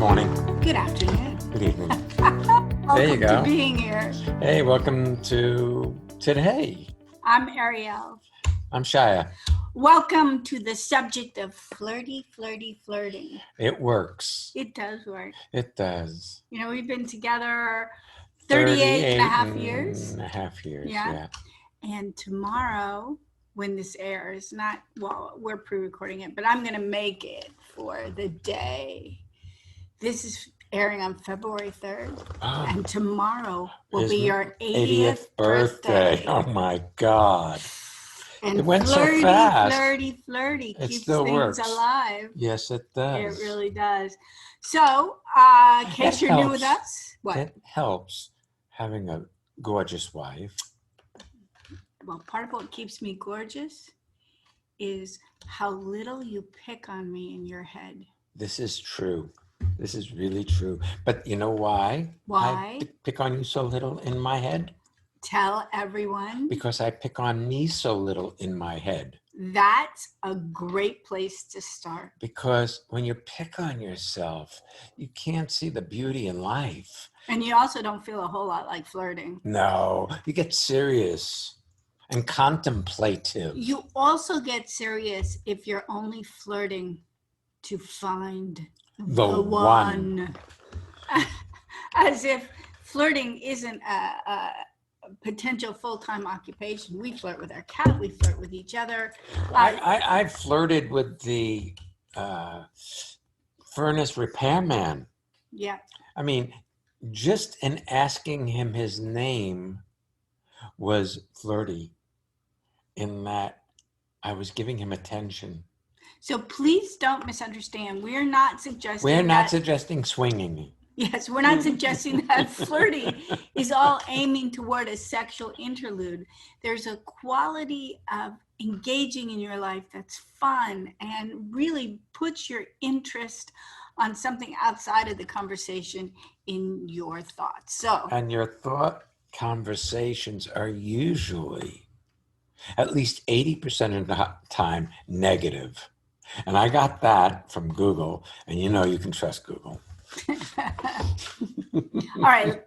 morning. Good afternoon. Good evening. Welcome you go. to being here. Hey, welcome to today. I'm Ariel. I'm Shia. Welcome to the subject of flirting. It works. It does work. It does. You know, we've been together 38 and a half years. And a half years, yeah. And tomorrow, when this airs, we're pre-recording it, but I'm going to make it for the day. This is airing on February 3rd. Oh, and tomorrow will be your 80th birthday. Oh my God. And it went so fast. Flirty it keeps still things works. alive. Yes, it does. It really does. So, in case you're new with us, what? It helps having a gorgeous wife. Well, part of what keeps me gorgeous is how little you pick on me in your head. This is true. This is really true. But you know why? Why? I pick on you so little in my head? Tell everyone. Because I pick on me so little in my head. That's a great place to start. Because when you pick on yourself, you can't see the beauty in life. And you also don't feel a whole lot like flirting. No, you get serious and contemplative. You also get serious if you're only flirting to find the one. As if flirting isn't a potential full-time occupation. We flirt with our cat. We flirt with each other. I flirted with the furnace repairman. Yeah. I mean, just in asking him his name was flirty in that I was giving him attention. So please don't misunderstand. We're not suggesting suggesting swinging. Yes, we're not suggesting that flirting is all aiming toward a sexual interlude. There's a quality of engaging in your life that's fun and really puts your interest on something outside of the conversation in your thoughts. And your thought conversations are usually at least 80% of the time negative. And I got that from Google, and you know you can trust Google. All right.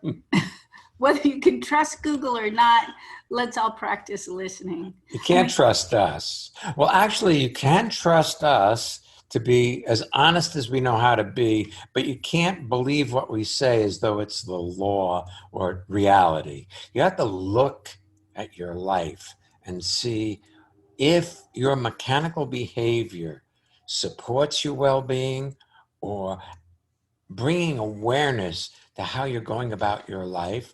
Whether you can trust Google or not, let's all practice listening. You can't trust us. Well, actually, you can trust us to be as honest as we know how to be, but you can't believe what we say as though it's the law or reality. You have to look at your life and see if your mechanical behavior supports your well-being or bringing awareness to how you're going about your life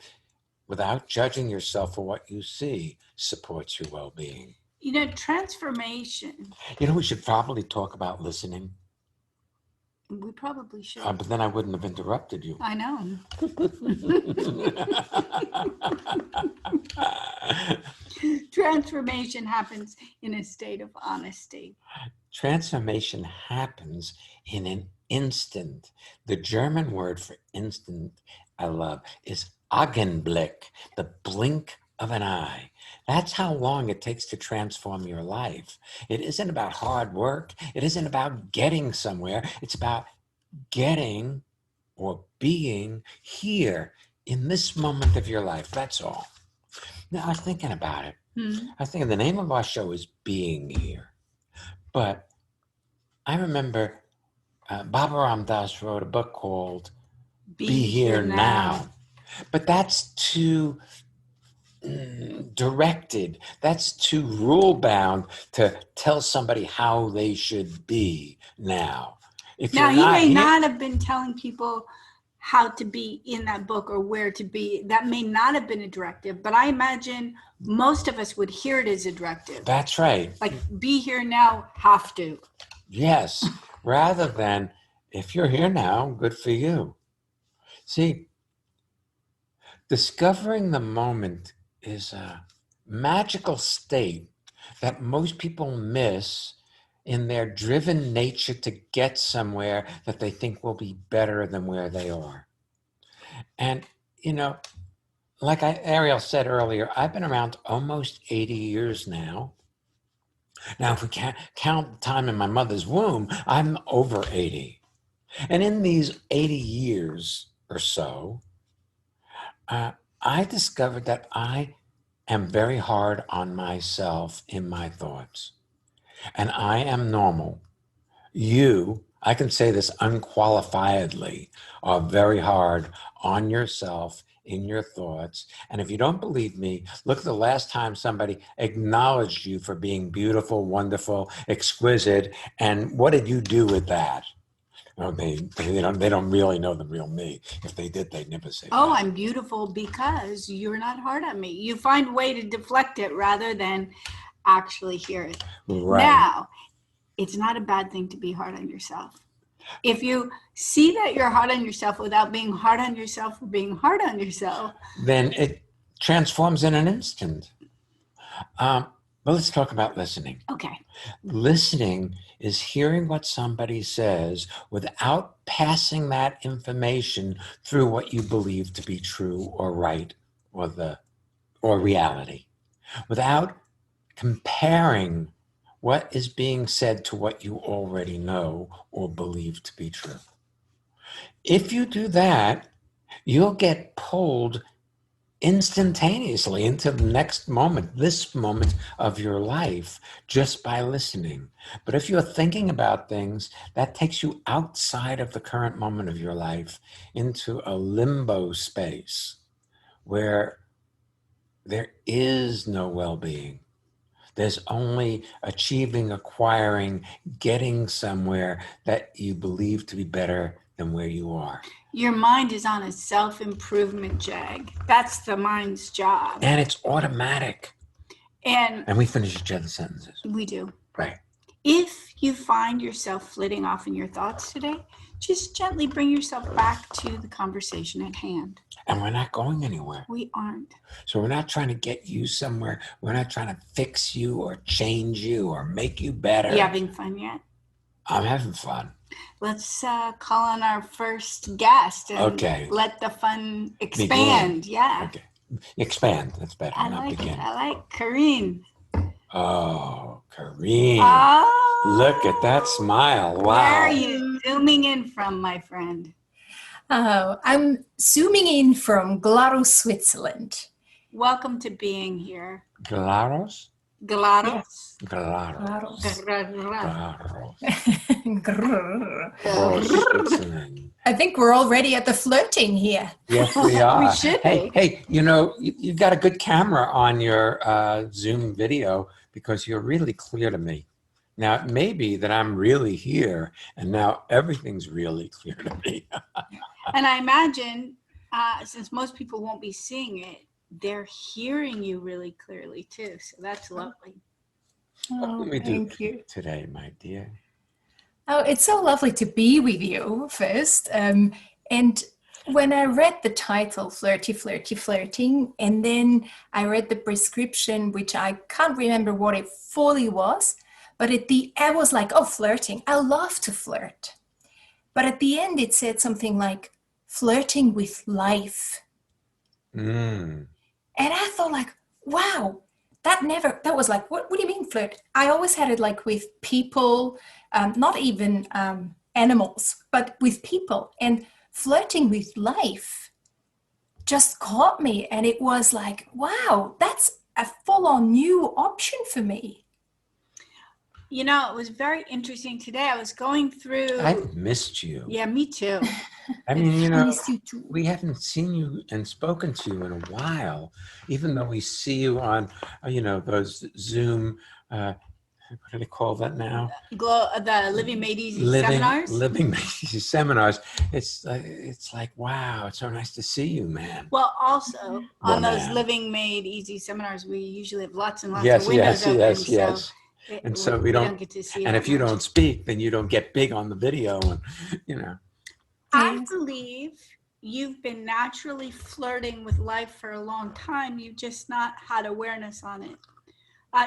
without judging yourself for what you see supports your well-being. You know, transformation. You know, we should probably talk about listening. We probably should. But then I wouldn't have interrupted you. I know. Transformation happens in a state of honesty. Transformation happens in an instant. The German word for instant, I love, is Augenblick, the blink of an eye. That's how long it takes to transform your life. It isn't about hard work. It isn't about getting somewhere. It's about getting or being here in this moment of your life. That's all. Now, I was thinking about it. I was thinking the name of our show is Being Here. But I remember Baba Ram Dass wrote a book called Be Here Now. But that's too directed. That's too rule-bound to tell somebody how they should be now. Now, he may not have been telling people how to be in that book or where to be. That may not have been a directive, but I imagine most of us would hear it as a directive. That's right. Like, be here now, have to. Yes, rather than, if you're here now, good for you. See, discovering the moment is a magical state that most people miss in their driven nature to get somewhere that they think will be better than where they are. And, you know, like Ariel said earlier, I've been around almost 80 years now. Now, if we can't count the time in my mother's womb, I'm over 80. And in these 80 years or so, I discovered that I am very hard on myself in my thoughts. And I am normal. You, I can say this unqualifiedly, are very hard on yourself in your thoughts. And if you don't believe me, look at the last time somebody acknowledged you for being beautiful, wonderful, exquisite. And what did you do with that? Oh, they don't really know the real me. If they did, they'd never say Oh, that. I'm beautiful because you're not hard on me. You find a way to deflect it rather than actually hear it. Right. Now, it's not a bad thing to be hard on yourself. If you see that you're hard on yourself without being hard on yourself or being hard on yourself, then it transforms in an instant. But let's talk about listening. okay. Listening is hearing what somebody says without passing that information through what you believe to be true or right or reality, without comparing what is being said to what you already know or believe to be true. If you do that, you'll get pulled instantaneously into the next moment, this moment of your life, just by listening. But if you're thinking about things, that takes you outside of the current moment of your life into a limbo space where there is no well-being. There's only achieving, acquiring, getting somewhere that you believe to be better than where you are. Your mind is on a self-improvement jag. That's the mind's job. And it's automatic. And we finish each other's sentences. We do. Right. If you find yourself flitting off in your thoughts today, just gently bring yourself back to the conversation at hand. And we're not going anywhere. We aren't. So we're not trying to get you somewhere. We're not trying to fix you or change you or make you better. You having fun yet? I'm having fun. Let's call on our first guest and let the fun expand. Begin. Yeah. Okay. Expand. That's better. I not like begin. it. I like Karine. Oh, Karine. Oh, look at that smile. Wow. Where are you zooming in from, my friend? Oh, I'm zooming in from Glarus, Switzerland. Welcome to being here. Glarus? Glarus. Glarus. I think we're already at the flirting here. Yes, we are. We should be. Hey, you know, you've got a good camera on your Zoom video because you're really clear to me. Now, it may be that I'm really here, and now everything's really clear to me. And I imagine, since most people won't be seeing it, they're hearing you really clearly too. So that's lovely. What can we thank do you today, my dear? Oh, it's so lovely to be with you first. And when I read the title, Flirty, Flirty, Flirting, and then I read the prescription, which I can't remember what it fully was, but I was like, oh, flirting. I love to flirt. But at the end, it said something like, flirting with life. Mm. And I thought like, wow, that was like, what do you mean flirt? I always had it like with people, not even animals, but with people. And flirting with life just caught me. And it was like, wow, that's a full-on new option for me. You know, it was very interesting today. I was going through. I missed you. Yeah, me too. I mean, you know, miss you too. we haven't seen you and spoken to you in a while, even though we see you on, you know, those Zoom, what do they call that now? The Living Made Easy seminars. Living Made Easy seminars. It's like, wow, it's so nice to see you, man. Well, also on those man. Living Made Easy seminars, we usually have lots and lots of windows open. Yes. And so we don't get to see. And if you don't speak, then you don't get big on the video, and you know. I believe you've been naturally flirting with life for a long time. You've just not had awareness on it.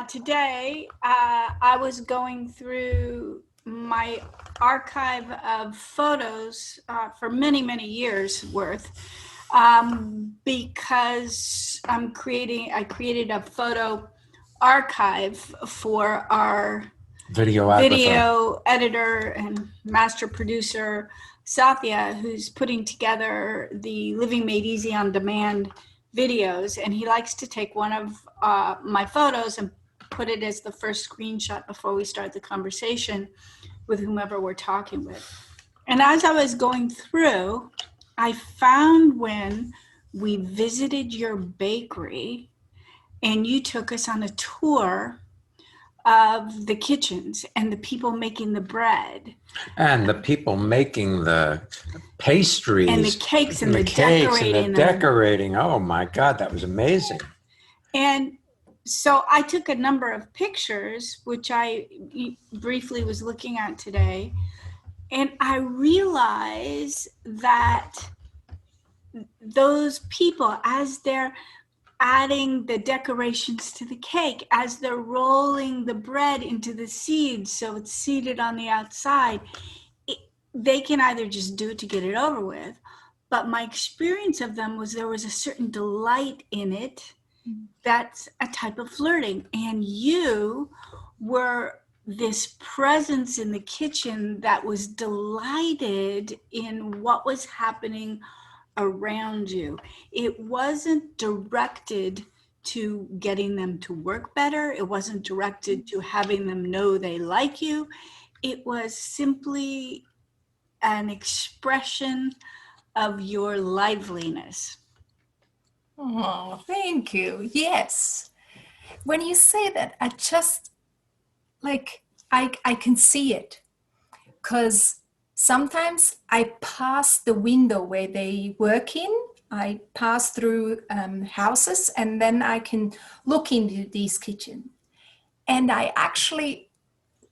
Today, I was going through my archive of photos for many, many years worth because I created a photo archive for our video editor and master producer, Satya, who's putting together the Living Made Easy on Demand videos, and he likes to take one of my photos and put it as the first screenshot before we start the conversation with whomever we're talking with. And as I was going through, I found when we visited your bakery and you took us on a tour of the kitchens and the people making the bread. And the people making the pastries. And the cakes and the cakes decorating. And the decorating. Oh my God, that was amazing. And so I took a number of pictures, which I briefly was looking at today. And I realized that those people, as they're adding the decorations to the cake, as they're rolling the bread into the seeds so it's seeded on the outside, they can either just do it to get it over with, but my experience of them was there was a certain delight in it. That's a type of flirting. And you were this presence in the kitchen that was delighted in what was happening around you. It wasn't directed to getting them to work better. It wasn't directed to having them know they like you. It was simply an expression of your liveliness. Oh, thank you. Yes. When you say that, I just I can see it, because sometimes I pass the window where they work in. I pass through houses, and then I can look into these kitchens. And I actually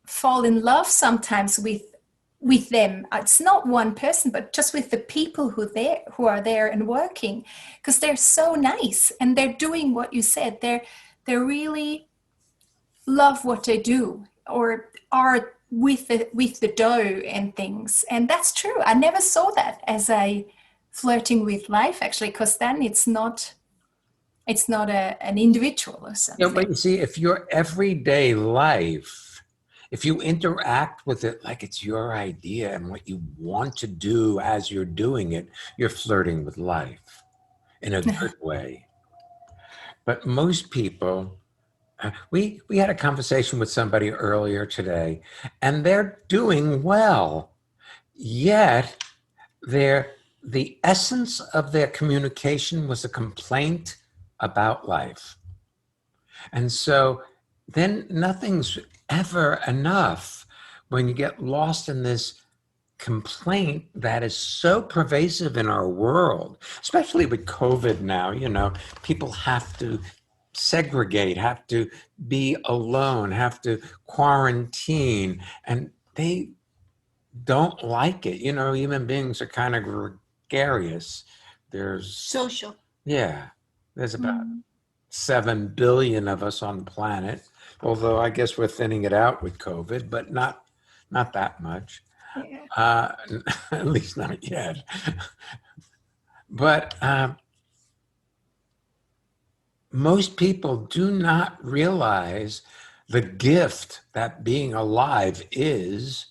fall in love sometimes with them. It's not one person, but just with the people who are there and working, because they're so nice and they're doing what you said. They really love what they do, or are with the dough and things. And that's true. I never saw that as a flirting with life, actually, because then it's not an individual or something. Yeah, but you see, if your everyday life, if you interact with it like it's your idea and what you want to do as you're doing it, you're flirting with life in a good way. But most people, we had a conversation with somebody earlier today, and they're doing well, yet the essence of their communication was a complaint about life. And so then nothing's ever enough when you get lost in this complaint that is so pervasive in our world, especially with COVID now. You know, people have to segregate, have to be alone, have to quarantine, and they don't like it. You know, human beings are kind of gregarious. There's social. Yeah, there's about 7 billion of us on the planet, although I guess we're thinning it out with COVID, but not that much. Yeah. At least not yet. But most people do not realize the gift that being alive is,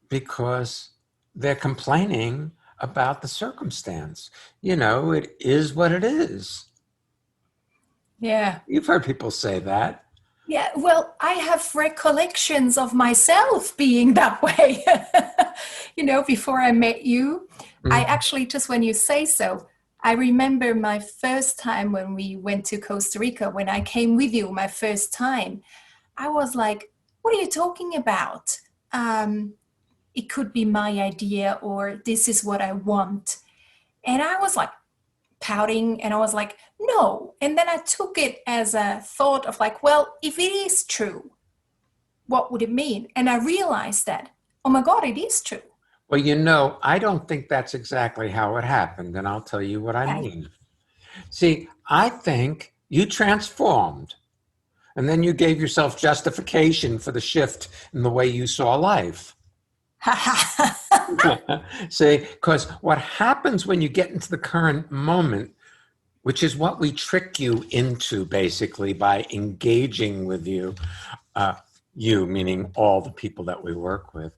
because they're complaining about the circumstance. You know, it is what it is. Yeah. You've heard people say that. Yeah, well, I have recollections of myself being that way. You know, before I met you, I actually, just when you say so, I remember my first time when we went to Costa Rica, when I came with you my first time, I was like, what are you talking about? It could be my idea, or this is what I want. And I was like pouting, and I was like, no. And then I took it as a thought of like, well, if it is true, what would it mean? And I realized that, oh my God, it is true. Well, you know, I don't think that's exactly how it happened, and I'll tell you what I mean. See, I think you transformed, and then you gave yourself justification for the shift in the way you saw life. See, because what happens when you get into the current moment, which is what we trick you into basically by engaging with you, you meaning all the people that we work with,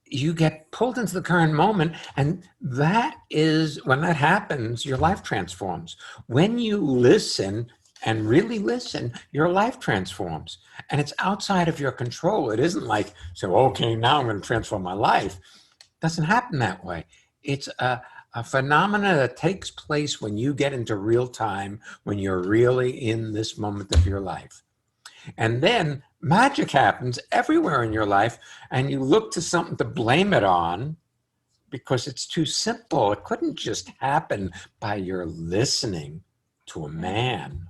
you get pulled into the current moment. And that is, when that happens, your life transforms. When you listen and really listen, your life transforms. And it's outside of your control. It isn't like, so, okay, now I'm going to transform my life. It doesn't happen that way. It's a phenomena that takes place when you get into real time, when you're really in this moment of your life. And then magic happens everywhere in your life, and you look to something to blame it on because it's too simple. It couldn't just happen by your listening to a man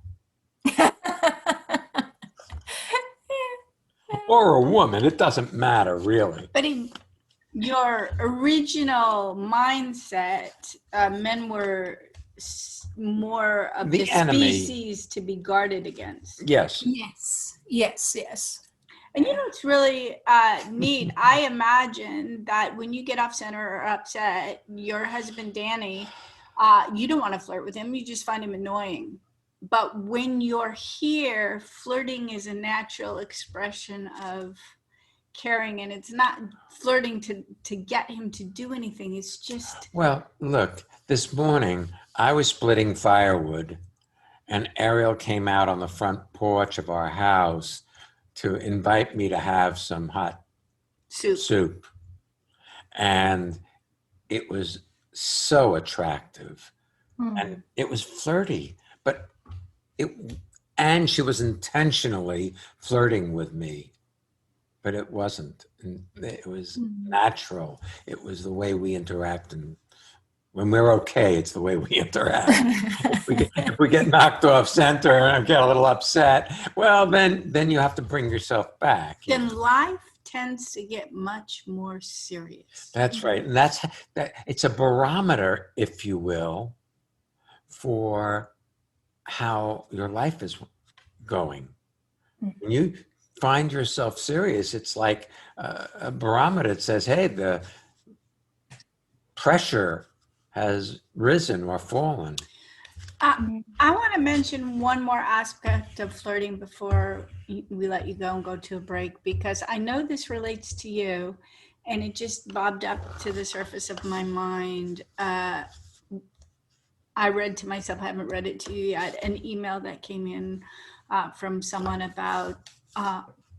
or a woman. It doesn't matter, really. But in your original mindset, men were more of the enemy. Species to be guarded against. Yes. Yes. And you know, it's really neat. I imagine that when you get off center or upset, your husband, Danny, you don't want to flirt with him. You just find him annoying. But when you're here, flirting is a natural expression of caring, and it's not flirting to get him to do anything. It's just... Well, look, this morning I was splitting firewood, and Ariel came out on the front porch of our house to invite me to have some hot soup. And it was so attractive. And it was flirty, and she was intentionally flirting with me, but it wasn't. It was natural. It was the way we interact, and when we're okay, it's the way we interact. if we get knocked off center and get a little upset, well, then you have to bring yourself back. Then life tends to get much more serious. That's right. And that it's a barometer, if you will, for how your life is going. When you find yourself serious, it's like a barometer that says, hey, the pressure has risen or fallen. I want to mention one more aspect of flirting before we let you go and go to a break, because I know this relates to you, and it just bobbed up to the surface of my mind. I read to myself, I haven't read it to you yet, an email that came in from someone about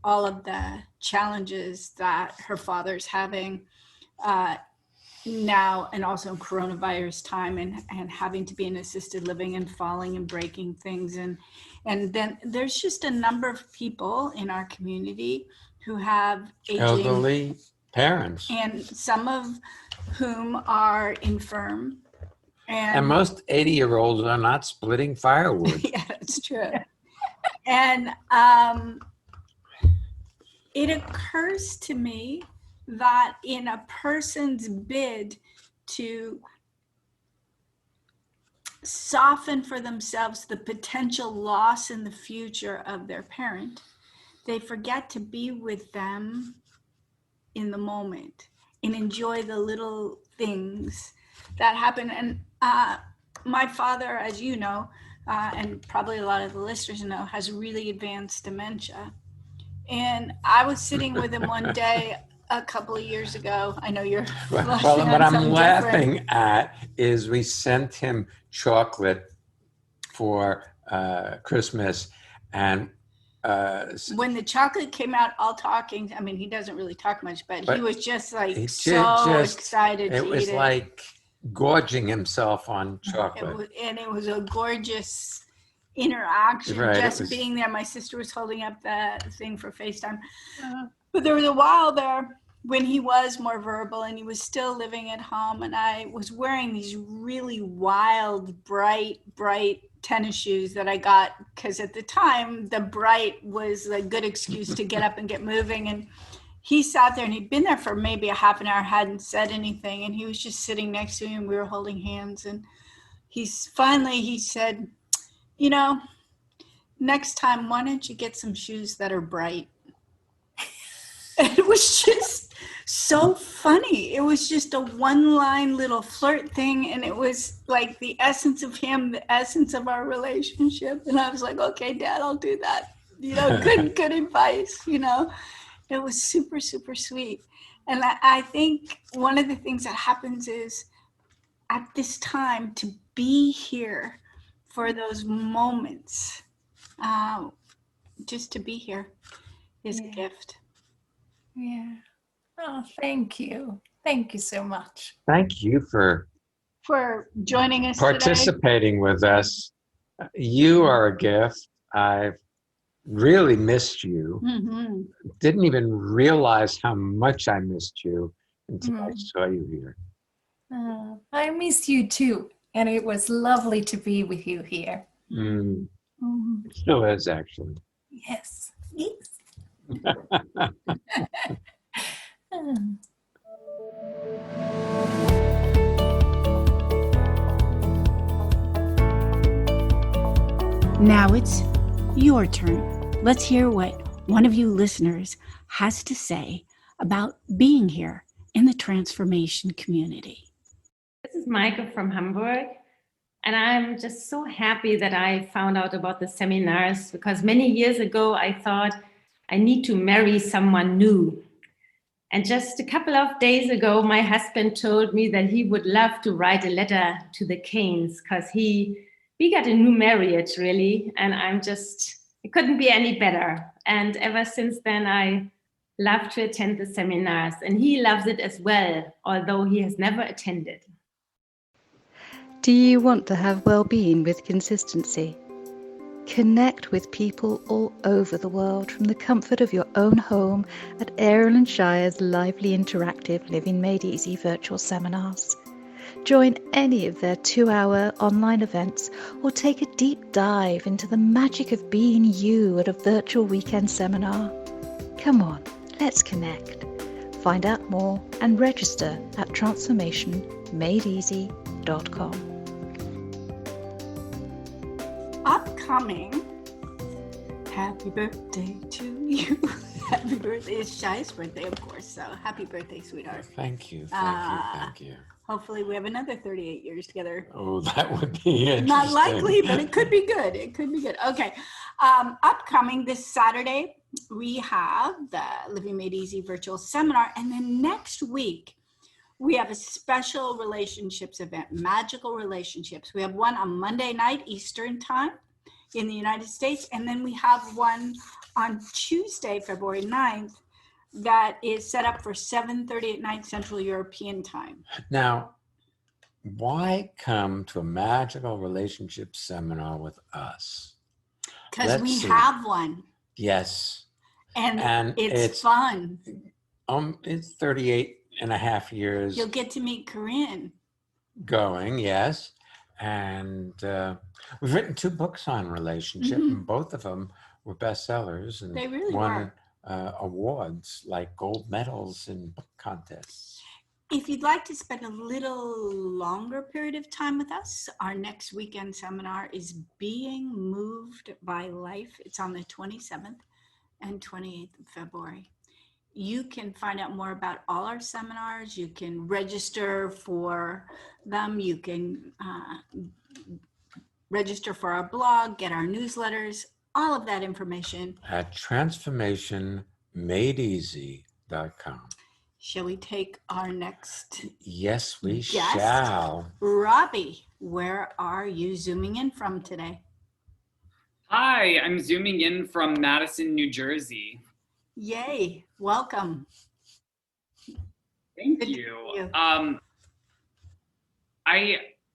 all of the challenges that her father's having now, and also in coronavirus time, and having to be in assisted living and falling and breaking things. And then there's just a number of people in our community who have aging elderly parents, and some of whom are infirm. And most 80-year-olds are not splitting firewood. Yeah, that's true. And it occurs to me that in a person's bid to soften for themselves the potential loss in the future of their parent, they forget to be with them in the moment and enjoy the little things that happen. And my father, as you know, and probably a lot of the listeners know, has really advanced dementia. And I was sitting with him one day a couple of years ago. I know you're well, what I'm laughing at is we sent him chocolate for Christmas, and when the chocolate came out, all talking, I mean, he doesn't really talk much, but he was just like excited to eat it. It was like gorging himself on chocolate. It was a gorgeous interaction, just being there. My sister was holding up the thing for FaceTime. But there was a while there when he was more verbal and he was still living at home, and I was wearing these really wild, bright tennis shoes that I got because at the time the bright was a good excuse to get up and get moving. And he sat there, and he'd been there for maybe a half an hour, hadn't said anything, and he was just sitting next to me, and we were holding hands. And he said, you know, next time, why don't you get some shoes that are bright? And it was just so funny. It was just a one-line little flirt thing, and it was like the essence of him, the essence of our relationship. And I was like, okay, Dad, I'll do that. You know, good advice, you know. It was super, super sweet. And I think one of the things that happens is at this time to be here for those moments, just to be here is a gift. Yeah. Oh, thank you. Thank you so much. Thank you for joining us participating with us. You are a gift. I've really missed you. Mm-hmm. Didn't even realize how much I missed you until I saw you here. I missed you too. And it was lovely to be with you here. It still is, actually. Yes. Yes. Now it's your turn. Let's hear what one of you listeners has to say about being here in the transformation community. This is Maike from Hamburg, and I'm just so happy that I found out about the seminars, because many years ago I thought I need to marry someone new. And just a couple of days ago, my husband told me that he would love to write a letter to the Canes, because we got a new marriage, really, and it couldn't be any better. And ever since then, I love to attend the seminars, and he loves it as well, although he has never attended. Do you want to have well-being with consistency? Connect with people all over the world from the comfort of your own home at Ariel and Shire's lively interactive Living Made Easy virtual seminars. Join any of their 2-hour online events or take a deep dive into the magic of being you at a virtual weekend seminar. Come on, let's connect. Find out more and register at transformationmadeeasy.com. Upcoming, happy birthday to you. Happy birthday. It's Shai's birthday, of course, so happy birthday, sweetheart. Thank you. Thank you. Hopefully we have another 38 years together. Oh, that would be interesting. Not likely, but it could be good. It could be good. Okay. Upcoming this Saturday, we have the Living Made Easy virtual seminar. And then next week, we have a special relationships event, Magical Relationships. We have one on Monday night, Eastern time in the United States. And then we have one on Tuesday, February 9th, that is set up for 7:30 at night Central European time. Now, why come to a Magical Relationships seminar with us? Because we have one. Yes. And it's fun. It's 38 and a half years. You'll get to meet Corinne. Going, yes. And we've written 2 books on relationship, and both of them were bestsellers and they really won awards like gold medals in book contests. If you'd like to spend a little longer period of time with us, our next weekend seminar is Being Moved by Life. It's on the 27th and 28th of February. You can find out more about all our seminars. You can register for them. You can register for our blog, get our newsletters, all of that information at transformationmadeeasy.com. Shall we take our next Yes, we guest? shall. Robbie, where are you zooming in from today? Hi, I'm zooming in from Madison, New Jersey. Yay, welcome. Thank you.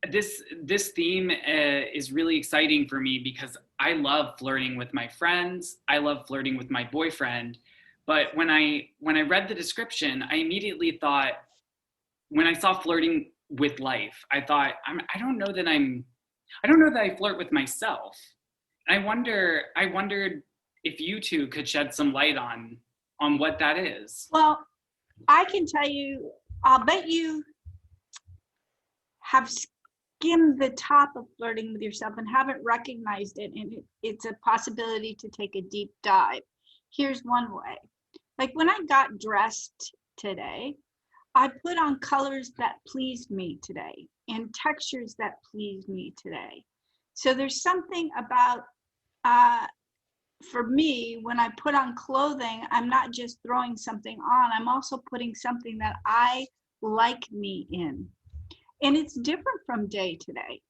This theme is really exciting for me because I love flirting with my friends. I love flirting with my boyfriend. But when I read the description, I immediately thought, when I saw flirting with life, I thought, I don't know that I flirt with myself. I wondered if you two could shed some light on what that is. Well, I can tell you, I'll bet you have skimmed the top of flirting with yourself and haven't recognized it, and it's a possibility to take a deep dive. Here's one way. Like when I got dressed today, I put on colors that pleased me today and textures that pleased me today. So there's something about for me, when I put on clothing, I'm not just throwing something on, I'm also putting something that I like me in. And it's different from day to day.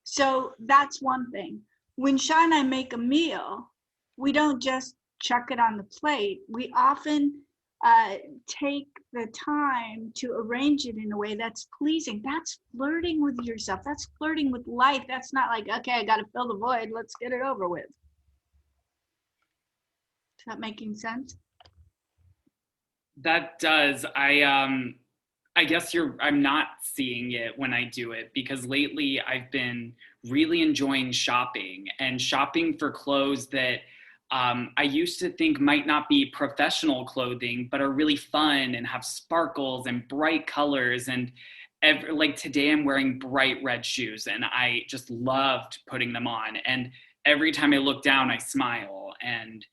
So that's one thing. When Sean and I make a meal, we don't just chuck it on the plate. We often take the time to arrange it in a way that's pleasing. That's flirting with yourself. That's flirting with life. That's not like, okay, I got to fill the void. Let's get it over with. Is that making sense? That does. I guess I'm not seeing it when I do it, because lately I've been really enjoying shopping, and shopping for clothes that I used to think might not be professional clothing, but are really fun and have sparkles and bright colors. And like today I'm wearing bright red shoes, and I just loved putting them on. And every time I look down, I smile. And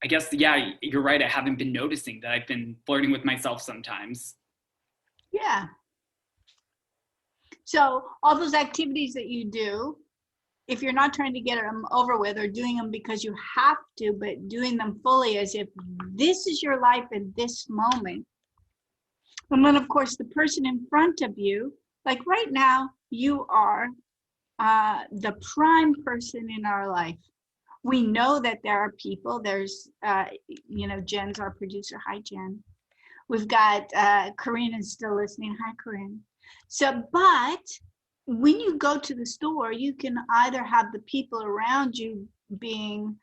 I guess, yeah, you're right. I haven't been noticing that I've been flirting with myself sometimes. Yeah. So all those activities that you do, if you're not trying to get them over with or doing them because you have to, but doing them fully as if this is your life in this moment. And then, of course, the person in front of you, like right now, you are the prime person in our life. We know that there are people, there's, Jen's our producer. Hi, Jen. We've got Corinne is still listening. Hi, Corinne. So, but when you go to the store, you can either have the people around you being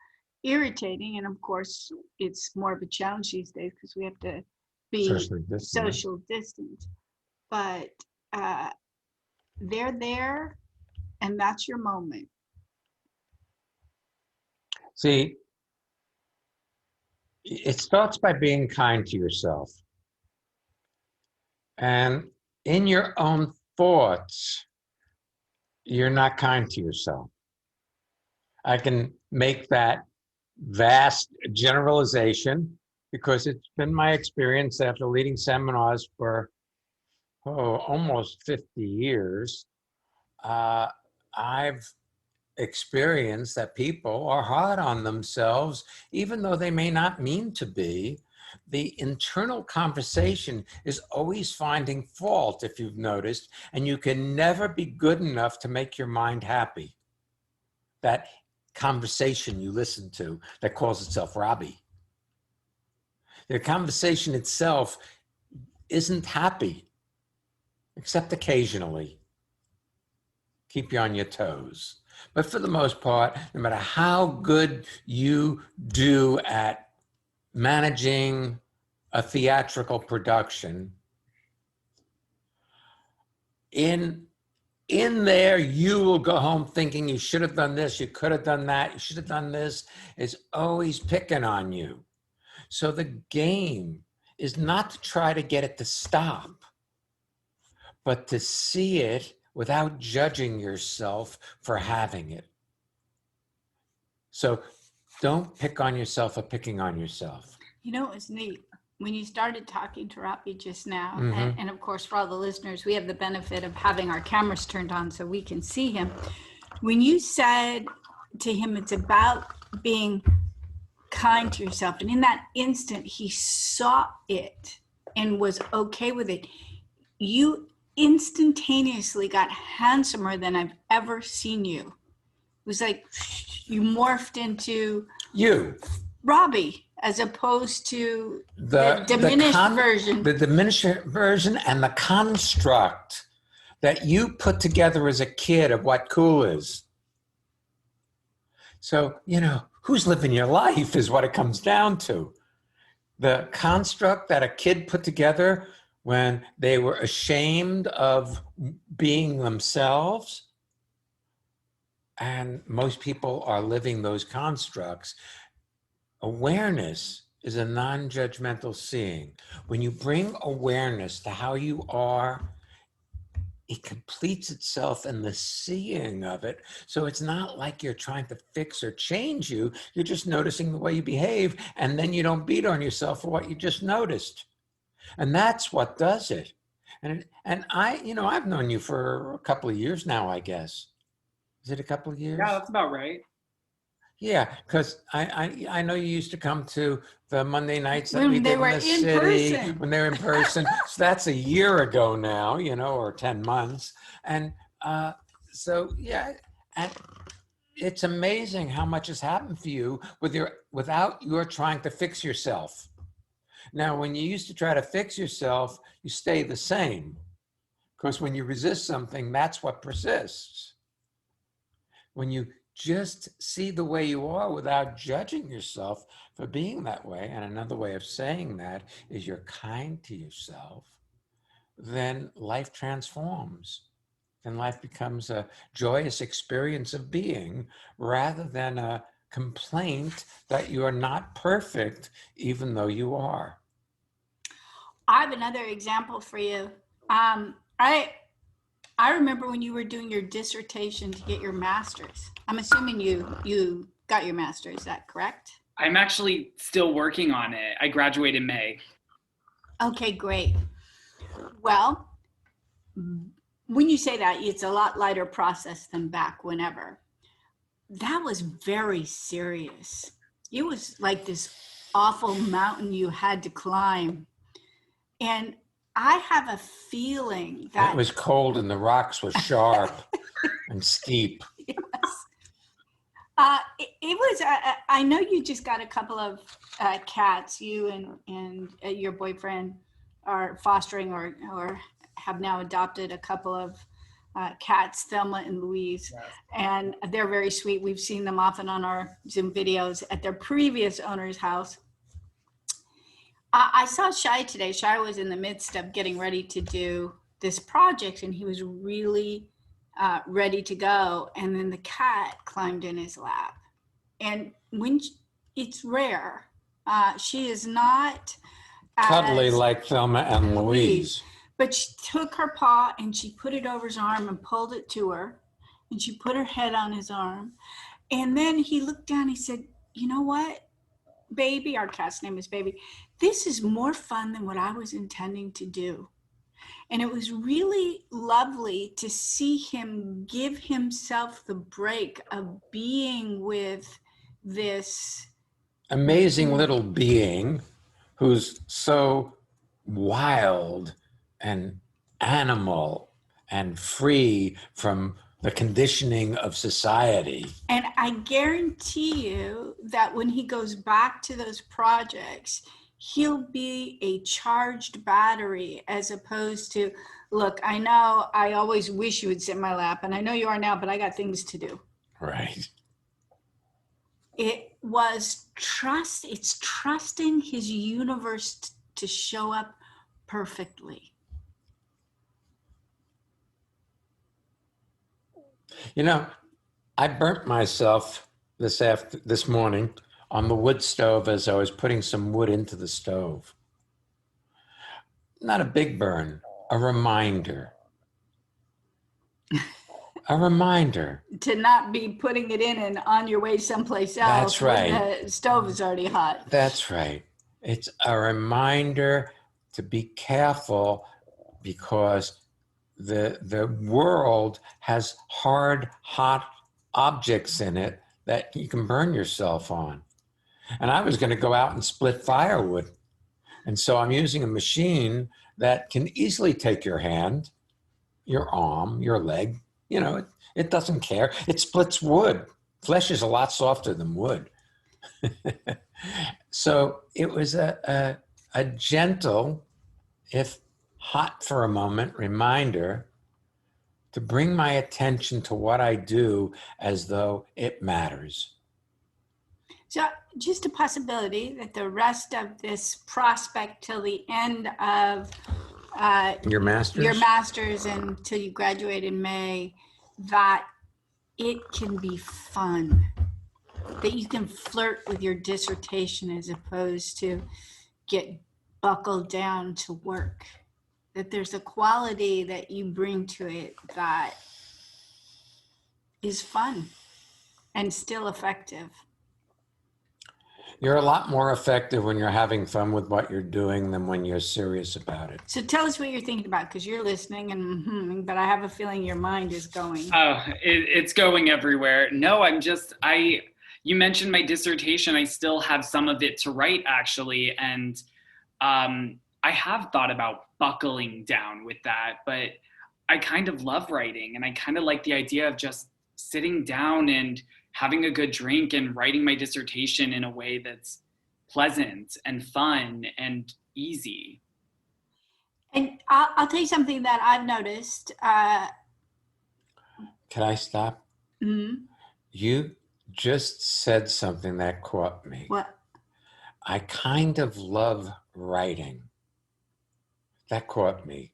irritating, and of course, it's more of a challenge these days because we have to be social distance. But they're there, and that's your moment. See, it starts by being kind to yourself. And in your own thoughts, you're not kind to yourself. I can make that vast generalization because it's been my experience after leading seminars for almost 50 years. I've experienced that people are hard on themselves, even though they may not mean to be. The internal conversation is always finding fault, if you've noticed, and you can never be good enough to make your mind happy. That conversation you listen to that calls itself Robbie. The conversation itself isn't happy, except occasionally. Keep you on your toes. But for the most part, no matter how good you do at managing a theatrical production, in there, you will go home thinking you should have done this, you could have done that, you should have done this. It's always picking on you. So the game is not to try to get it to stop, but to see it without judging yourself for having it. So don't pick on yourself or picking on yourself. You know, it's neat. When you started talking to Rafi just now, Mm-hmm. and of course, for all the listeners, we have the benefit of having our cameras turned on so we can see him. When you said to him, it's about being kind to yourself, and in that instant, he saw it and was okay with it. You instantaneously got handsomer than I've ever seen you. It was like you morphed into You. Robbie, as opposed to the diminished version. The diminished version and the construct that you put together as a kid of what cool is. So, who's living your life is what it comes down to. The construct that a kid put together when they were ashamed of being themselves. And most people are living those constructs. Awareness is a non-judgmental seeing. When you bring awareness to how you are, it completes itself in the seeing of it. So it's not like you're trying to fix or change you. You're just noticing the way you behave, and then you don't beat on yourself for what you just noticed. And that's what does it. And I've known you for a couple of years now, I guess. Is it a couple of years? Yeah, that's about right. Yeah, because I know you used to come to the Monday nights that When we they did were in the in city, person. when they were in person. So that's a year ago now, or 10 months. And so, yeah, and it's amazing how much has happened for you without your trying to fix yourself. Now, when you used to try to fix yourself, you stay the same. Because when you resist something, that's what persists. When you just see the way you are without judging yourself for being that way, and another way of saying that is you're kind to yourself, then life transforms. Then life becomes a joyous experience of being rather than a complaint that you are not perfect, even though you are. I have another example for you. I remember when you were doing your dissertation to get your master's. I'm assuming you got your master's. Is that correct? I'm actually still working on it. I graduate in May. Okay, great. Well, when you say that, it's a lot lighter process than back whenever. That was very serious. It was like this awful mountain you had to climb. And I have a feeling that it was cold and the rocks were sharp and steep. Yes. It was. I know you just got a couple of cats. You and your boyfriend are fostering or have now adopted a couple of cats, Thelma and Louise, yes. And they're very sweet. We've seen them often on our Zoom videos at their previous owner's house. I saw Shai today. Shai was in the midst of getting ready to do this project, and he was really ready to go. And then the cat climbed in his lap. And it's rare, she is not cuddly like Thelma and Louise. But she took her paw and she put it over his arm and pulled it to her. And she put her head on his arm. And then he looked down, he said, "You know what, Baby," our cat's name is Baby, "this is more fun than what I was intending to do." And it was really lovely to see him give himself the break of being with this amazing little being who's so wild and animal and free from the conditioning of society. And I guarantee you that when he goes back to those projects, he'll be a charged battery as opposed to, "Look, I know I always wish you would sit in my lap, and I know you are now, but I got things to do." Right. It was trust. It's trusting his universe to show up perfectly. I burnt myself this morning on the wood stove as I was putting some wood into the stove. Not a big burn, a reminder. A reminder. To not be putting it in and on your way someplace else. That's right. When the stove is already hot. That's right. It's a reminder to be careful because the world has hard, hot objects in it that you can burn yourself on. And I was going to go out and split firewood. And so I'm using a machine that can easily take your hand, your arm, your leg. It doesn't care. It splits wood. Flesh is a lot softer than wood. So it was a gentle, if hot for a moment, reminder to bring my attention to what I do as though it matters. So just a possibility that the rest of this prospect till the end of your master's until you graduate in May, that it can be fun, that you can flirt with your dissertation as opposed to get buckled down to work, that there's a quality that you bring to it that is fun and still effective. You're a lot more effective when you're having fun with what you're doing than when you're serious about it. So tell us what you're thinking about, because you're listening, but I have a feeling your mind is going. Oh, it's going everywhere. No, you mentioned my dissertation. I still have some of it to write, actually. And I have thought about buckling down with that, but I kind of love writing, and I kind of like the idea of just sitting down and having a good drink and writing my dissertation in a way that's pleasant and fun and easy. And I'll tell you something that I've noticed. Can I stop? Mm-hmm. You just said something that caught me. What? I kind of love writing. That caught me.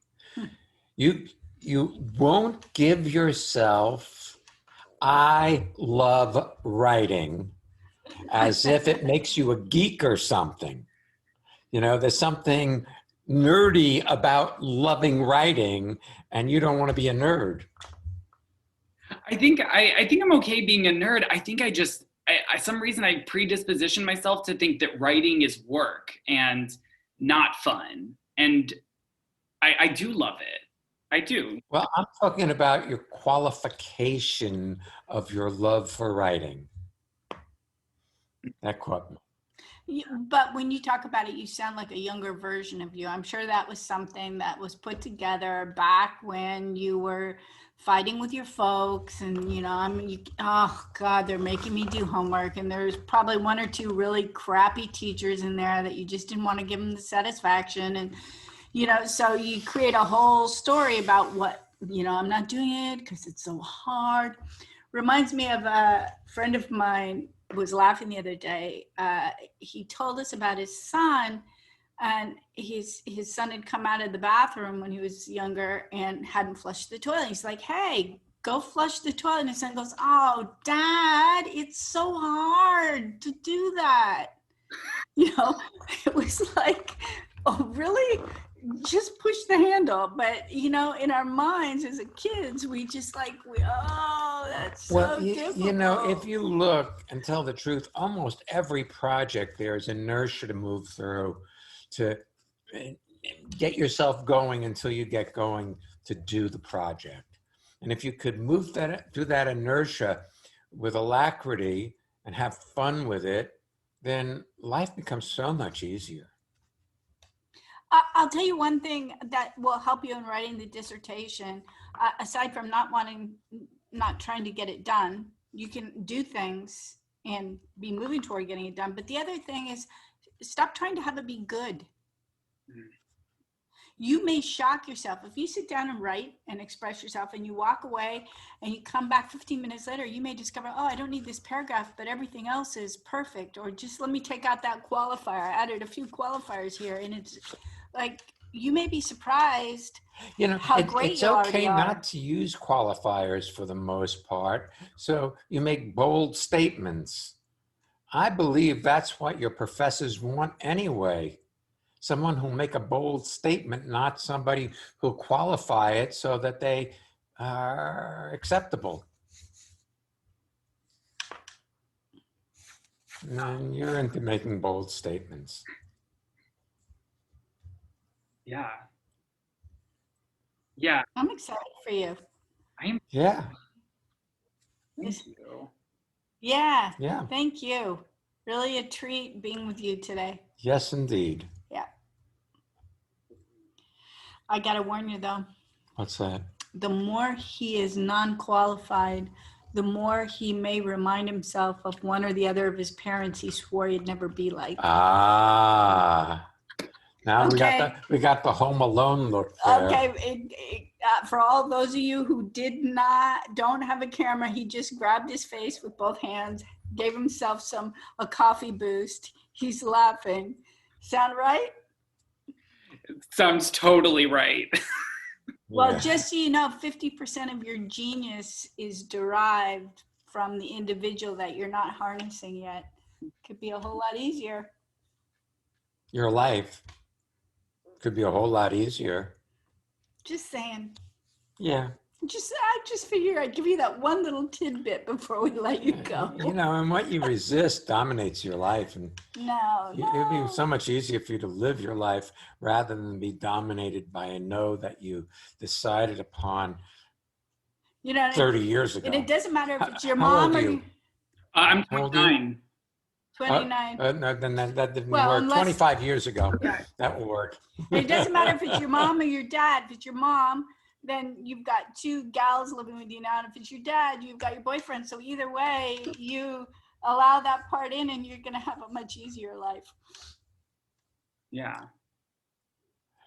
You won't give yourself "I love writing" as if it makes you a geek or something. You know, there's something nerdy about loving writing, and you don't want to be a nerd. I think I'm okay being a nerd. I think I some reason I predisposition myself to think that writing is work and not fun. And I do love it. I do. Well, I'm talking about your qualification of your love for writing. That caught me. But when you talk about it, you sound like a younger version of you. I'm sure that was something that was put together back when you were fighting with your folks, and oh God, they're making me do homework, and there's probably one or two really crappy teachers in there that you just didn't want to give them the satisfaction, and so you create a whole story about what I'm not doing it because it's so hard. Reminds me of a friend of mine was laughing the other day. He told us about his son, and his son had come out of the bathroom when he was younger and hadn't flushed the toilet. He's like, "Hey, go flush the toilet." And his son goes, "Oh, Dad, it's so hard to do that." It was like, "Oh, really? Just push the handle." But in our minds as a kids, we just that's so difficult. If you look and tell the truth, almost every project there is inertia to move through, to get yourself going until you get going to do the project. And if you could move through that inertia with alacrity and have fun with it, then life becomes so much easier. I'll tell you one thing that will help you in writing the dissertation. Aside from not trying to get it done, you can do things and be moving toward getting it done. But the other thing is, stop trying to have it be good. You may shock yourself. If you sit down and write and express yourself and you walk away and you come back 15 minutes later, you may discover, oh, I don't need this paragraph, but everything else is perfect. Or just let me take out that qualifier. I added a few qualifiers here, and it's like, you may be surprised how great it's you okay are. not to use qualifiers for the most part. So you make bold statements. I believe that's what your professors want anyway. Someone who'll make a bold statement, not somebody who'll qualify it so that they are acceptable. And you're into making bold statements. Yeah. I'm excited for you. Yeah. Thank you. Yeah. Yeah. Thank you. Really a treat being with you today. Yes, indeed. Yeah. I got to warn you, though. What's that? The more he is non-qualified, the more he may remind himself of one or the other of his parents he swore he'd never be like. Now okay. we got the Home Alone look there. Okay, for all those of you who don't have a camera, he just grabbed his face with both hands, gave himself a coffee boost. He's laughing. Sound right? It sounds totally right. Well, just so you know, 50% of your genius is derived from the individual that you're not harnessing yet. Could be a whole lot easier. Your life could be a whole lot easier. Just saying. Yeah. I just figured I'd give you that one little tidbit before we let you go. And what you resist dominates your life. And it'd be so much easier for you to live your life rather than be dominated by a no that you decided upon 30 years ago. And it doesn't matter if it's your How mom old are or you? I'm How old are you? 29. 29. No, then that didn't Well, work. unless- 25 years ago. Yeah. That will work. It doesn't matter if it's your mom or your dad. If it's your mom, then you've got two gals living with you now. And if it's your dad, you've got your boyfriend. So either way, you allow that part in and you're going to have a much easier life. Yeah.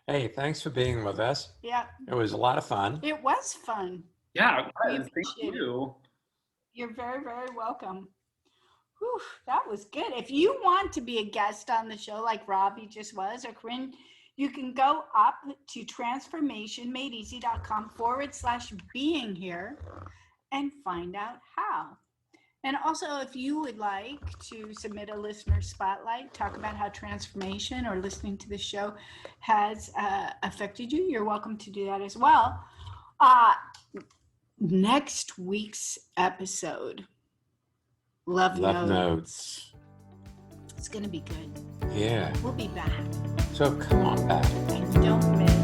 Hey, thanks for being with us. Yeah, It was a lot of fun. it was fun. Yeah, it We was. Thank appreciate it. you. You're very, very welcome. Whew, that was good. If you want to be a guest on the show like Robbie just was, or Corinne, you can go up to transformationmadeeasy.com/being here and find out how. And also, if you would like to submit a listener spotlight, talk about how transformation or listening to the show has affected you, you're welcome to do that as well. Next week's episode, Love Notes. It's going to be good. Yeah. We'll be back. So come on back. And don't miss